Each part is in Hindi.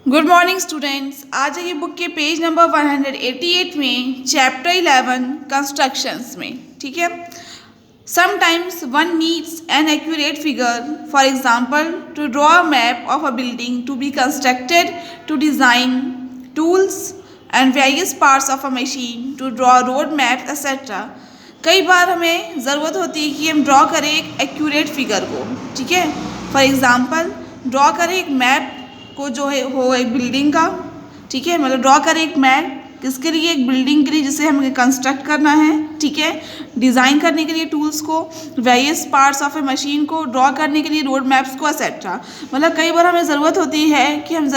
Good morning students. आज है ये बुक के पेज नंबर 188 में चैप्टर 11 कंस्ट्रक्शंस में। ठीक है, sometimes one needs an accurate figure, for example to draw a map of a building to be constructed, to design tools and various parts of a machine, to draw road map etcetera. कई बार हमें ज़रूरत होती है कि हम ड्रॉ करें एक एक्यूरेट फिगर को। ठीक है, फॉर एग्ज़ाम्पल ड्रॉ करें एक मैप को जो है हो एक बिल्डिंग का। ठीक है, मतलब ड्रॉ करें एक मैप किसके लिए, एक बिल्डिंग के लिए जिसे हमें कंस्ट्रक्ट करना है। ठीक है, डिज़ाइन करने के लिए टूल्स को, various parts of A machine को, ड्रॉ करने के लिए रोड मैप्स को एक्सेट्रा। मतलब कई बार हमें ज़रूरत होती है कि हम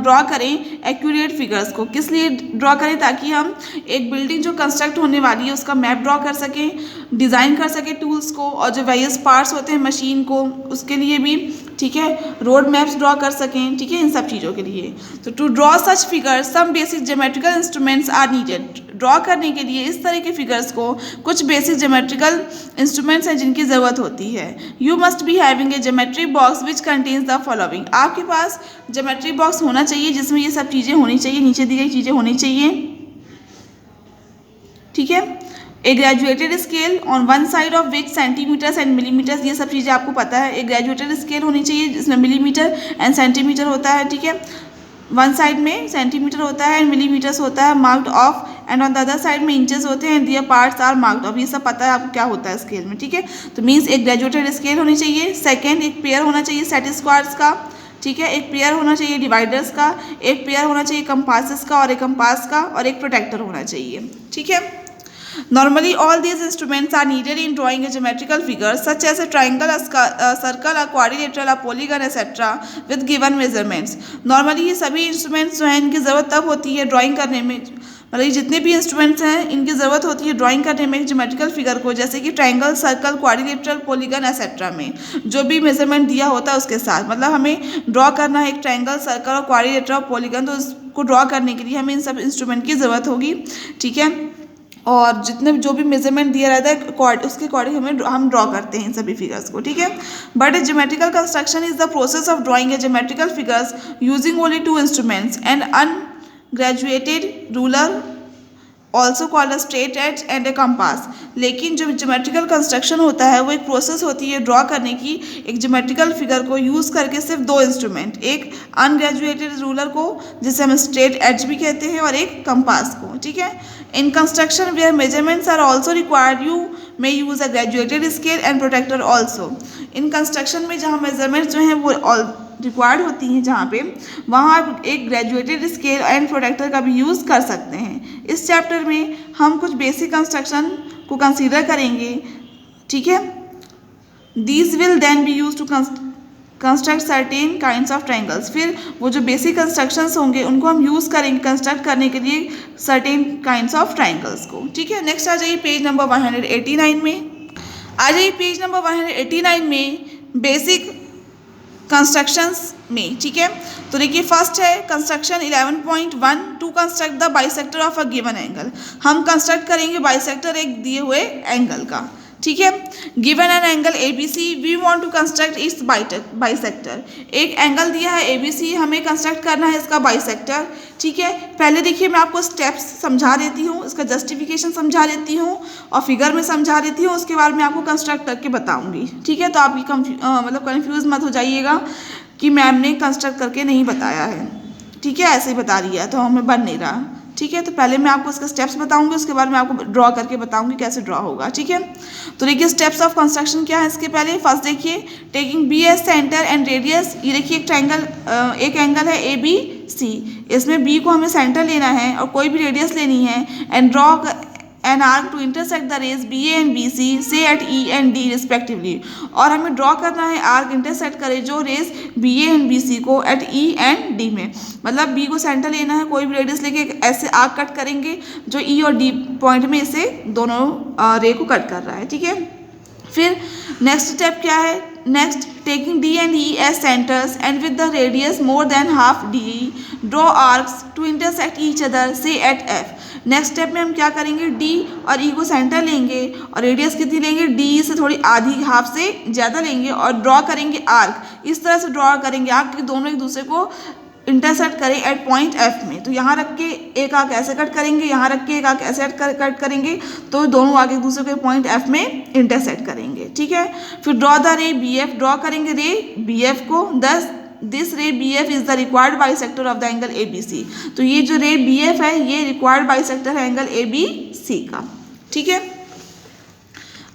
ड्रॉ करें एक्यूरेट फिगर्स को। किस लिए ड्रॉ करें? ताकि हम एक बिल्डिंग जो कंस्ट्रक्ट होने वाली है उसका मैप ड्रॉ कर सकें, डिज़ाइन कर सकें टूल्स को, और जो वेरियस पार्ट्स होते हैं मशीन को उसके लिए भी। ठीक है, रोड मैप्स ड्रॉ कर सकें। ठीक है, इन सब चीज़ों के लिए। तो to draw such figures some basic geometrical instruments are needed. Draw करने के लिए इस तरह के फिगर्स को कुछ बेसिक ज्योमेट्रिकल इंस्ट्रूमेंट्स हैं जिनकी ज़रूरत होती है। You must be having a geometry box which contains the following. आपके पास ज्योमेट्री बॉक्स होना चाहिए जिसमें ये सब चीज़ें होनी चाहिए, नीचे दी गई चीज़ें होनी चाहिए। ठीक है, a graduated scale on one side of which centimetres and millimetres, ये सब चीज़ें आपको पता है। एक ग्रेजुएटेड स्केल होनी चाहिए जिसमें मिलीमीटर एंड सेंटीमीटर होता है। ठीक है, वन साइड में सेंटीमीटर होता है एंड मिलीमीटर्स होता है, marked off, and on the other side में इंचेस होते हैं and their parts are marked off. ये सब पता है आपको क्या होता है स्केल में। ठीक है, तो मीन्स एक ग्रेजुएटेड स्केल होनी चाहिए। सेकेंड, एक पेयर होना चाहिए सेट स्क्वायर्स का। ठीक है, एक पेयर होना चाहिए डिवाइडर्स का, एक पेयर होना चाहिए कंपासेस का और एक कंपास का, और एक प्रोटेक्टर होना चाहिए। ठीक है, normally all these instruments are needed in drawing a geometrical figure such as a triangle, a circle, a quadrilateral, a polygon etc. with given measurements. normally ये सभी instruments जो हैं इनकी ज़रूरत तब होती है ड्राइंग करने में, मतलब ये जितने भी इंस्ट्रूमेंट्स हैं इनकी ज़रूरत होती है ड्राइंग करने में ज्योमेट्रिकल फिगर को, जैसे कि triangle, circle, quadrilateral, polygon etcetera में जो भी मेजरमेंट दिया होता है उसके साथ। मतलब हमें ड्रॉ करना है एक ट्रायंगल, सर्कल और क्वाड्रिलेटरल पॉलीगन, तो उसको ड्रॉ करने के लिए हमें इन सब इंस्ट्रूमेंट की ज़रूरत होगी। ठीक है, और जितने जो भी मेजरमेंट दिया रहता है उसके अकॉर्डिंग हम ड्रॉ करते हैं इन सभी फिगर्स को। ठीक है, but a geometrical construction is the process of drawing a geometrical figures using only two instruments, and ungraduated ruler also called a straight edge and a compass. लेकिन जो ज्योमेट्रिकल कंस्ट्रक्शन होता है वो एक प्रोसेस होती है ड्रॉ करने की एक ज्योमेट्रिकल फिगर को यूज़ करके सिर्फ दो इंस्ट्रूमेंट, एक अनग्रेजुएटेड रूलर को जिसे हम स्ट्रेट एज भी कहते हैं और एक कंपास को। ठीक है, in construction where measurements are also required you may use a graduated scale and protractor also. इन कंस्ट्रक्शन में जहाँ मेजरमेंट्स जो हैं वो रिक्वायर्ड होती हैं जहाँ पे, वहाँ आप एक ग्रेजुएटेड स्केल एंड प्रोटेक्टर का भी यूज़ कर सकते हैं। इस चैप्टर में हम कुछ बेसिक कंस्ट्रक्शन को कंसीडर करेंगे। ठीक है, these will then be use to construct certain kinds of triangles. फिर वो जो बेसिक कंस्ट्रक्शंस होंगे उनको हम यूज़ करेंगे कंस्ट्रक्ट करने के लिए सर्टेन काइंड्स ऑफ ट्रायंगल्स को। ठीक है, नेक्स्ट आ जाइए पेज नंबर 189 में। आ जाइए पेज नंबर 189 में बेसिक कंस्ट्रक्शंस में। ठीक है, तो देखिए फर्स्ट है construction 11.1 to construct the bisector of a given angle. हम कंस्ट्रक्ट करेंगे बाइसेक्टर एक दिए हुए एंगल का। ठीक है, given an angle A B C we want to construct its bisector. एक एंगल दिया है ए बी सी, हमें कंस्ट्रक्ट करना है इसका बाइसेक्टर। ठीक है, पहले देखिए मैं आपको स्टेप्स समझा देती हूँ, इसका जस्टिफिकेशन समझा देती हूँ और फिगर में समझा देती हूँ, उसके बाद मैं आपको कंस्ट्रक्ट करके बताऊँगी। ठीक है, तो आप मतलब कन्फ्यूज़ मत हो जाइएगा कि मैम ने कंस्ट्रक्ट करके नहीं बताया है। ठीक है, ऐसे ही बता रही है तो हमें बन नहीं रहा। ठीक है, तो पहले मैं आपको इसके स्टेप्स बताऊंगी, उसके बाद मैं आपको ड्रॉ करके बताऊंगी कैसे ड्रॉ होगा। ठीक है, तो देखिए स्टेप्स ऑफ कंस्ट्रक्शन क्या है इसके पहले। फर्स्ट देखिए taking B as centre and radius. ये देखिए एक ट्रायंगल, एक एंगल है ए बी सी, इसमें बी को हमें सेंटर लेना है और कोई भी रेडियस लेनी है, and draw an arc to intersect the rays B A and B C से at E and D respectively. और हमें ड्रॉ करना है आर्क इंटरसेक्ट करे जो rays B A and B C को एट ई एंड डी में। मतलब बी को सेंटर लेना है, कोई भी रेडियस लेके ऐसे आर्क कट करेंगे जो ई और डी पॉइंट में इसे दोनों रे को कट कर रहा है। ठीक है, फिर नेक्स्ट स्टेप क्या है, next taking D and E as centres and with the radius more than half D draw arcs to intersect each other से एट एफ। नेक्स्ट स्टेप में हम क्या करेंगे, डी और ई को सेंटर लेंगे और रेडियस कितनी लेंगे, डी से थोड़ी आधी हाफ से ज़्यादा लेंगे और ड्रॉ करेंगे आर्क। इस तरह से ड्रॉ करेंगे आर्क कि दोनों एक दूसरे को इंटरसेक्ट करे एट पॉइंट एफ में। तो यहाँ रख के एक आर्क ऐसे कट करेंगे, यहाँ रख के एक आर्क ऐसे कट करेंगे, तो दोनों आर्क एक दूसरे के पॉइंट एफ में इंटरसेक्ट करेंगे, ठीक है। फिर draw the ray B F, draw करेंगे रे बी एफ को, this this ray B F is the required bisector of the angle A B C. तो ये जो रे बी एफ है ये रिक्वायर्ड बाइसेक्टर है एंगल ए बी सी का, ठीक है।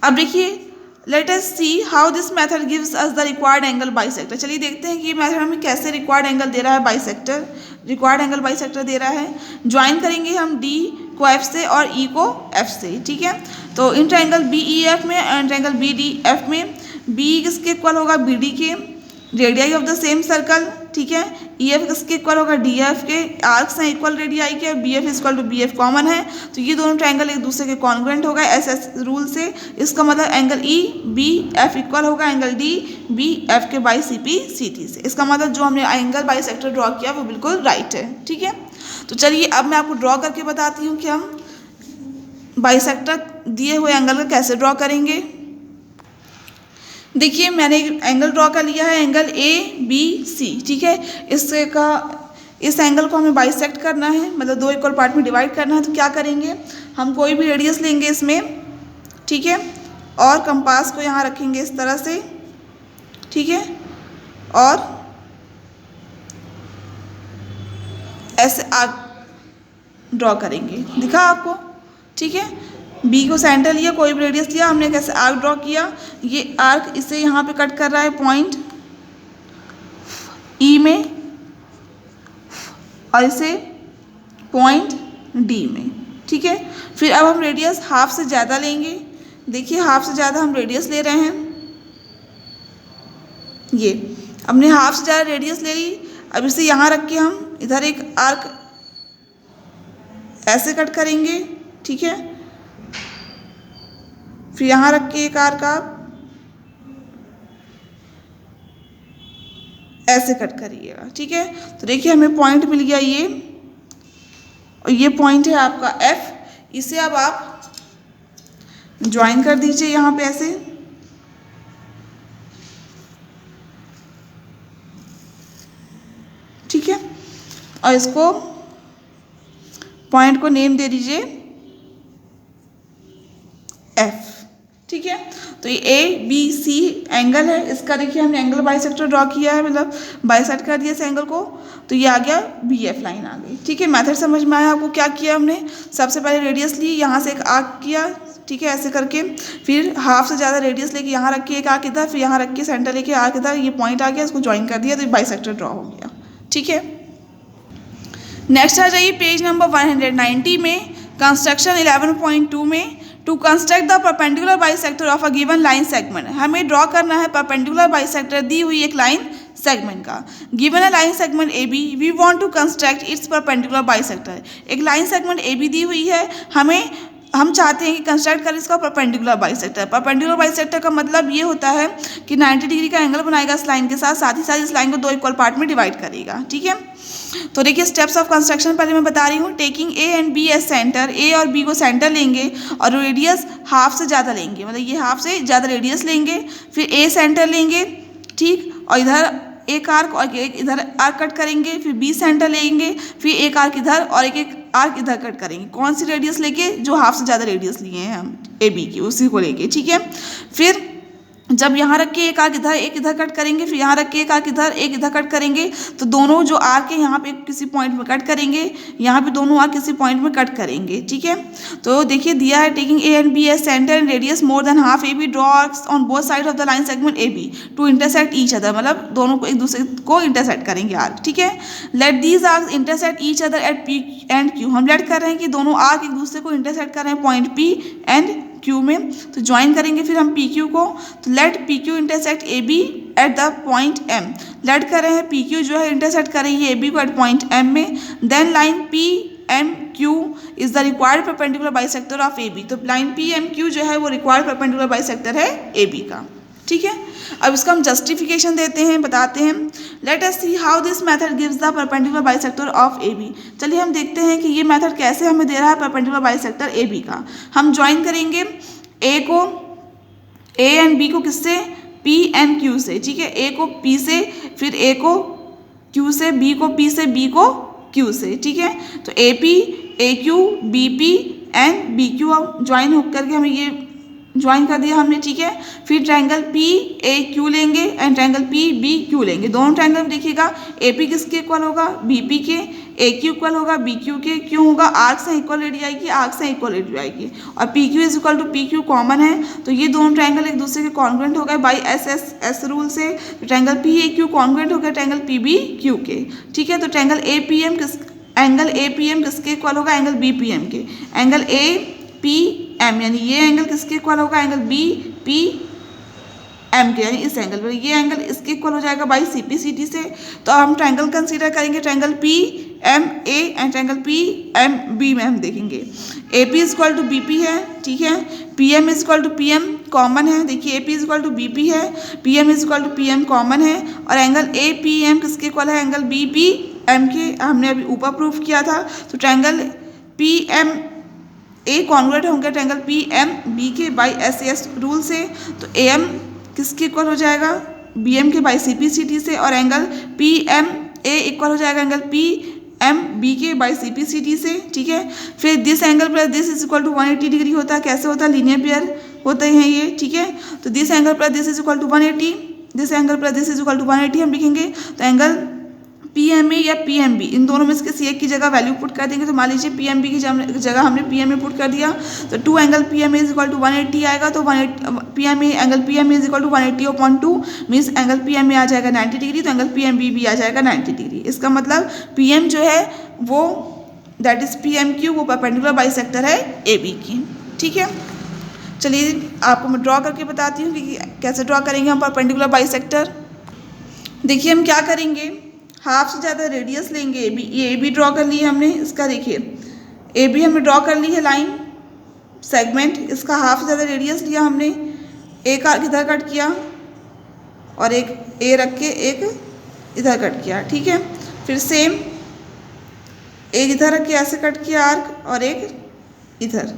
अब देखिए let us see how this method gives us the required angle bisector. चलिए देखते हैं कि ये मेथड हमें कैसे रिक्वायर्ड एंगल दे रहा है, बाइसेक्टर रिक्वायर्ड एंगल बाइसेक्टर दे रहा है। ज्वाइन करेंगे हम डी को एफ से और ई को एफ से, ठीक है। तो इन ट्रायंगल बी ई एफ में and triangle B D F में बी किसके इक्वल होगा, बी डी के, radii of the same circle, ठीक है। ई एफ किसके इक्वल होगा, डी एफ के, आर्क्स हैं इक्वल रेडियाई के, B F equal to B F common है, तो ये दोनों ट्रायंगल एक दूसरे के कॉन्ग्रुएंट होगा एस रूल से। इसका मतलब angle E B F equal होगा एंगल डी बी एफ के by C P C T से। इसका मतलब जो हमने एंगल बाइसेक्टर ड्रॉ किया वो बिल्कुल राइट है, ठीक है। तो चलिए अब मैं आपको ड्रॉ करके बताती हूँ कि हम बाइसेक्टर दिए हुए एंगल का कैसे ड्रॉ करेंगे। देखिए मैंने एंगल ड्रॉ कर लिया है, एंगल ए बी सी, ठीक है। इस एंगल को हमें बाइसेक्ट करना है, मतलब दो इक्वल पार्ट में डिवाइड करना है। तो क्या करेंगे, हम कोई भी रेडियस लेंगे इसमें, ठीक है, और कंपास को यहाँ रखेंगे इस तरह से, ठीक है, और ऐसे आर्क ड्रॉ करेंगे, दिखा आपको, ठीक है। बी को सेंटर लिया, कोई भी रेडियस लिया, हमने कैसे आर्क ड्रॉ किया, ये आर्क इसे यहाँ पे कट कर रहा है पॉइंट ई में और इसे पॉइंट डी में, ठीक है। फिर अब हम रेडियस हाफ से ज़्यादा लेंगे, देखिए हाफ से ज़्यादा हम रेडियस ले रहे हैं, ये हमने हाफ से ज़्यादा रेडियस ले ली। अब इसे यहाँ रख के हम इधर एक आर्क ऐसे कट करेंगे, ठीक है। फिर यहाँ रख के एक आर्क आप ऐसे कट करिएगा, ठीक है। तो देखिए हमें पॉइंट मिल गया ये, और ये पॉइंट है आपका एफ। इसे अब आप ज्वाइन कर दीजिए यहाँ पे ऐसे, ठीक है, और इसको पॉइंट को नेम दे दीजिए एफ, ठीक है। तो ये ए बी सी एंगल है, इसका देखिए हमने एंगल बाइसेक्टर ड्रॉ किया है, मतलब बाइसेक्ट कर दिया इस एंगल को, तो ये आ गया बी एफ लाइन आ गई, ठीक है। मेथड समझ में आया आपको, क्या किया हमने, सबसे पहले रेडियस ली, यहाँ से एक आर्क किया, ठीक है, ऐसे करके, फिर हाफ से ज़्यादा रेडियस लेके यहाँ रख के एक आर्क इधर, फिर यहाँ रख के सेंटर लेके आर्क इधर, ये पॉइंट आ गया, इसको ज्वाइन कर दिया, तो ये बाइसेक्टर ड्रॉ हो गया, ठीक है। नेक्स्ट आ जाइए पेज नंबर 190 में, कंस्ट्रक्शन 11.2 में, to construct the perpendicular bisector of a given line segment. हमें ड्रॉ करना है परपेंडिकुलर बाइसेक्टर दी हुई एक लाइन सेगमेंट का। Given a line segment A B, we want to construct its perpendicular bisector. एक लाइन सेगमेंट ए बी दी हुई है, हम चाहते हैं कि कंस्ट्रक्ट करें इसका परपेंडिकुलर बाइसेक्टर। परपेंडिकुलर बाइसेक्टर का मतलब ये होता है कि 90 डिग्री का एंगल बनाएगा इस लाइन के साथ, साथ ही साथ इस लाइन को दो इक्वल पार्ट में डिवाइड करेगा, ठीक है। तो देखिए स्टेप्स ऑफ कंस्ट्रक्शन पहले मैं बता रही हूँ। Taking A and B as centre, A और बी को सेंटर लेंगे और रेडियस हाफ से ज़्यादा लेंगे, मतलब ये हाफ से ज़्यादा रेडियस लेंगे, फिर ए सेंटर लेंगे, ठीक, और इधर एक आर्क और एक इधर आर्क कट करेंगे, फिर बी सेंटर लेंगे, फिर एक आर्क इधर और एक आर्क इधर कट करेंगे। कौन सी रेडियस लेके, जो हाफ से ज़्यादा रेडियस लिए हैं हम ए बी की, उसी को लेके, ठीक है। फिर जब यहाँ रख के एक आर्क इधर एक इधर कट करेंगे, फिर यहाँ रख के एक आर्क इधर एक इधर कट करेंगे, तो दोनों जो आर्क है यहाँ पे किसी पॉइंट में कट करेंगे, यहाँ पे दोनों आर्क किसी पॉइंट में कट करेंगे, ठीक है। तो देखिए दिया है, taking A and B as centre and radius more than half A B, draw arcs on both side of the line segment A B to intersect each other, मतलब दोनों को एक दूसरे को इंटरसेक्ट करेंगे आर्क, ठीक है। Let these arcs intersect each other at P and Q. हम लेट कर रहे हैं कि दोनों आर्क एक दूसरे को इंटरसेक्ट कर रहे हैं पॉइंट पी एंड क्यू में, तो ज्वाइन करेंगे फिर हम पी क्यू को। तो let P Q intersect A B at the point M. Let कर रहे हैं पी क्यू जो है इंटरसेक्ट कर रही है ए बी को एट पॉइंट एम में। Then line P M Q is the required perpendicular bisector of A B. तो लाइन पी एम क्यू जो है वो रिक्वायर्ड परपेंडिकुलर बाइसेक्टर है ए बी का, ठीक है। अब इसका हम जस्टिफिकेशन देते हैं, बताते हैं। Let us see how this method gives the perpendicular bisector of A B. चलिए हम देखते हैं कि ये मेथड कैसे हमें दे रहा है परपेंडिकुलर बाइसेक्टर ए बी का। हम ज्वाइन करेंगे ए को, ए एंड बी को किससे, पी एंड क्यू से, ठीक है। ए को पी से, फिर ए को क्यू से, बी को पी से, बी को क्यू से, ठीक है। तो A P, A Q, B P and B Q अब ज्वाइन होकर के हमें ये ज्वाइन कर दिया हमने, ठीक है। फिर ट्रायंगल पी ए क्यू लेंगे and triangle P B Q लेंगे। दोनों ट्रायंगल में देखिएगा ए पी किसके इक्वल होगा, बी पी के, ए क्यू इक्वल होगा बी क्यू के, क्यों होगा, आर्क से इक्वल रेडियस आएगी, आर्क से इक्वल रेडियस आएगी, और P Q is equal to P Q common है, तो ये दोनों ट्रायंगल एक दूसरे के कॉन्ग्रुएंट हो गए बाई एस रूल से। Triangle P A Q congruent हो गया ट्रायंगल पी बी क्यू के, ठीक है। तो triangle A P M angle A P M किसके इक्वल होगा, एंगल बी पी एम के। एंगल ए पी एम यानी ये एंगल किसके इक्वल होगा, एंगल बी पी एम के, यानी इस एंगल पर ये एंगल इसके इक्वल हो जाएगा by C P C T से। तो हम ट्रायंगल कंसीडर करेंगे, triangle P M A and triangle P M B में हम देखेंगे A P is equal to B P है, ठीक है। P M is equal to P M common है, देखिए A P is equal to B P है, P M is equal to P M common है, और एंगल ए पी एम किसके इक्वल है, एंगल बी पी एम के, हमने अभी ऊपर प्रूफ किया था। तो triangle P M A congruent होंगे ट्रायंगल पी एम बी के बाई एस रूल से। तो ए एम किसके इक्वल हो जाएगा, बी एम के by C P C T से, और angle P M A equal हो जाएगा एंगल पी एम बी के by C P C T से, ठीक है। फिर this angle plus this is equal to 180 degree होता है, कैसे होता है, लीनियर पेयर होते हैं ये, ठीक है। तो this angle plus this is equal to 180, this angle plus this is equal to 180 हम लिखेंगे। तो एंगल पी एम ए या पी एम बी इन दोनों में से किसी एक की जगह वैल्यू पुट कर देंगे। तो मान लीजिए पी एम बी की जगह हमने पी एम ए पुट कर दिया, तो 2 angle P M A is equal to 180 आएगा। तो 180 P M A angle P M A is equal to 180/2 means angle P M A आ जाएगा 90 डिग्री, तो एंगल पी एम बी भी आ जाएगा 90 डिग्री। इसका मतलब पी एम जो है वो that is P M Q, वो परपेंडिकुलर बाइसेक्टर है ए बी की, ठीक है। चलिए आपको मैं ड्रॉ करके बताती हूँ कि कैसे ड्रॉ करेंगे हम परपेंडिकुलर बाइसेक्टर। देखिए हम क्या करेंगे, हाफ से ज़्यादा रेडियस लेंगे ए बी, ये ए बी ड्रॉ कर लिए हमने, इसका देखिए ए बी हमने ड्रॉ कर ली है लाइन सेगमेंट, इसका हाफ से ज़्यादा रेडियस लिया हमने, एक आर्क इधर कट किया और एक ए रख के एक इधर कट किया, ठीक है। फिर सेम एक इधर रख के ऐसे कट किया आर्क और एक इधर,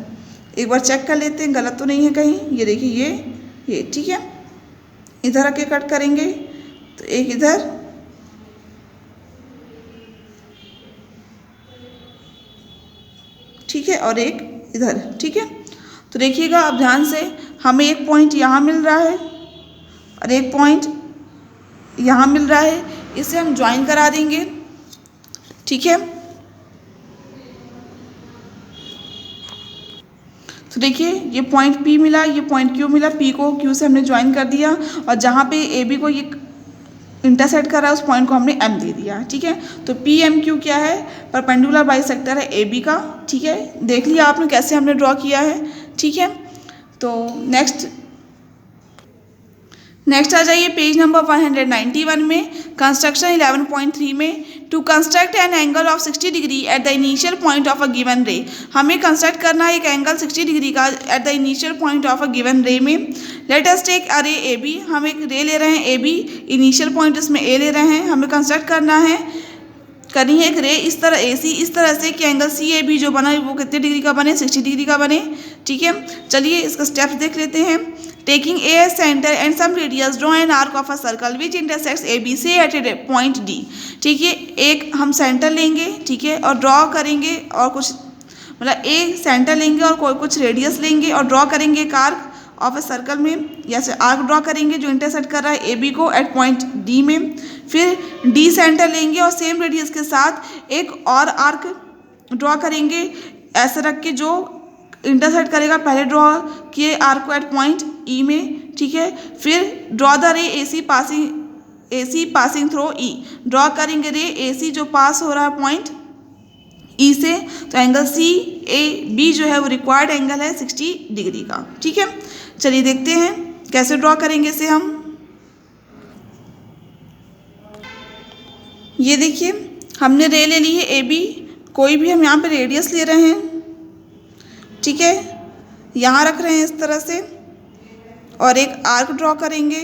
एक बार चेक कर लेते हैं गलत तो नहीं है कहीं, ये देखिए ये ठीक है, इधर रख के कट करेंगे तो एक इधर ठीक है और एक इधर, ठीक है। तो देखिएगा अब ध्यान से, हमें एक पॉइंट यहाँ मिल रहा है और एक पॉइंट यहाँ मिल रहा है, इसे हम ज्वाइन करा देंगे, ठीक है। तो देखिए ये पॉइंट P मिला, ये पॉइंट Q मिला, P को Q से हमने ज्वाइन कर दिया और जहाँ पे AB को ये इंटरसेक्ट कर रहा है उस पॉइंट को हमने M दे दिया, ठीक है। तो PMQ क्या है, परपेंडिकुलर बाइसेक्टर है AB का, ठीक है। देख लिया आपने कैसे हमने ड्रॉ किया है, ठीक है। तो नेक्स्ट आ जाइए पेज नंबर 191 में, कंस्ट्रक्शन 11.3 में, to construct an angle of 60 degree at the initial point of a given ray. हमें कंस्ट्रक्ट करना है एक एंगल 60 डिग्री का at the initial point of a given ray में। लेट अस टेक अ रे ए बी, हम एक रे ले रहे हैं ए बी, इनिशियल पॉइंट इसमें ए ले रहे हैं, हमें कंस्ट्रक्ट करनी है एक रे इस तरह ए सी, इस तरह से कि एंगल सी ए बी जो बना है वो कितने डिग्री का बने, 60 डिग्री का बने, ठीक है। चलिए इसका स्टेप्स देख लेते हैं। Taking A as centre and some radius draw an arc of a circle which intersects A B C at a point D, ठीक है। एक हम सेंटर लेंगे, ठीक है, और ड्रॉ करेंगे और कुछ मतलब एक सेंटर लेंगे और कुछ रेडियस लेंगे और ड्रॉ करेंगे एक आर्क ऑफ अ सर्कल में, या से आर्क ड्रॉ करेंगे जो इंटरसेक्ट कर रहा है ए बी को एट पॉइंट डी में। फिर डी सेंटर लेंगे और सेम रेडियस के साथ एक और आर्क ड्रॉ करेंगे ऐसे रख के जो इंटरसेक्ट करेगा पहले ड्रॉ किए आर्क को एट पॉइंट ई में, ठीक है। फिर draw the ray A C passing through E, draw करेंगे रे ए सी जो पास हो रहा है पॉइंट ई से। तो एंगल सी ए बी जो है वो रिक्वायर्ड एंगल है 60 डिग्री का, ठीक है। चलिए देखते हैं कैसे ड्रॉ करेंगे इसे हम। ये देखिए हमने रे ले ली है ए बी, कोई भी हम यहाँ पे रेडियस ले रहे हैं, ठीक है, यहाँ रख रहे हैं इस तरह से और एक आर्क ड्रॉ करेंगे,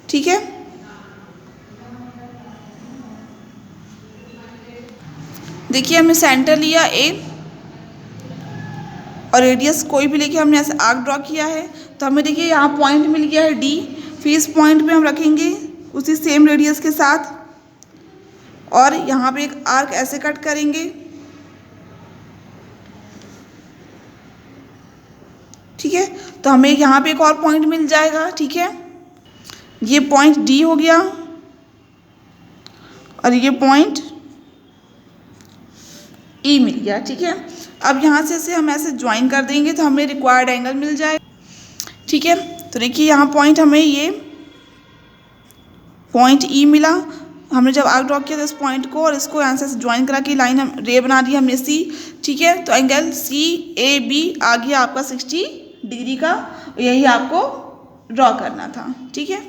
ठीक है। देखिए हमने सेंटर लिया ए और रेडियस कोई भी लेके हमने ऐसे आर्क ड्रॉ किया है, तो हमें देखिए यहाँ पॉइंट मिल गया है डी। फिर इस पॉइंट पे हम रखेंगे उसी सेम रेडियस के साथ, और यहाँ पे एक आर्क ऐसे कट करेंगे, ठीक है। तो हमें यहाँ पे एक और पॉइंट मिल जाएगा, ठीक है। ये पॉइंट डी हो गया और ये पॉइंट ई मिल गया, ठीक है। अब यहाँ से हम ऐसे ज्वाइन कर देंगे तो हमें रिक्वायर्ड एंगल मिल जाएगा, ठीक है। तो देखिए यहाँ पॉइंट हमें ये पॉइंट ई मिला। हमने जब आर्क ड्रॉ किया तो इस पॉइंट को और इसको यहाँ से ज्वाइन करा के लाइन हम रे बना दी हमने सी, ठीक है। तो एंगल सी ए बी आ गया आपका 60 डिग्री का, यही आपको ड्रॉ करना था, ठीक है।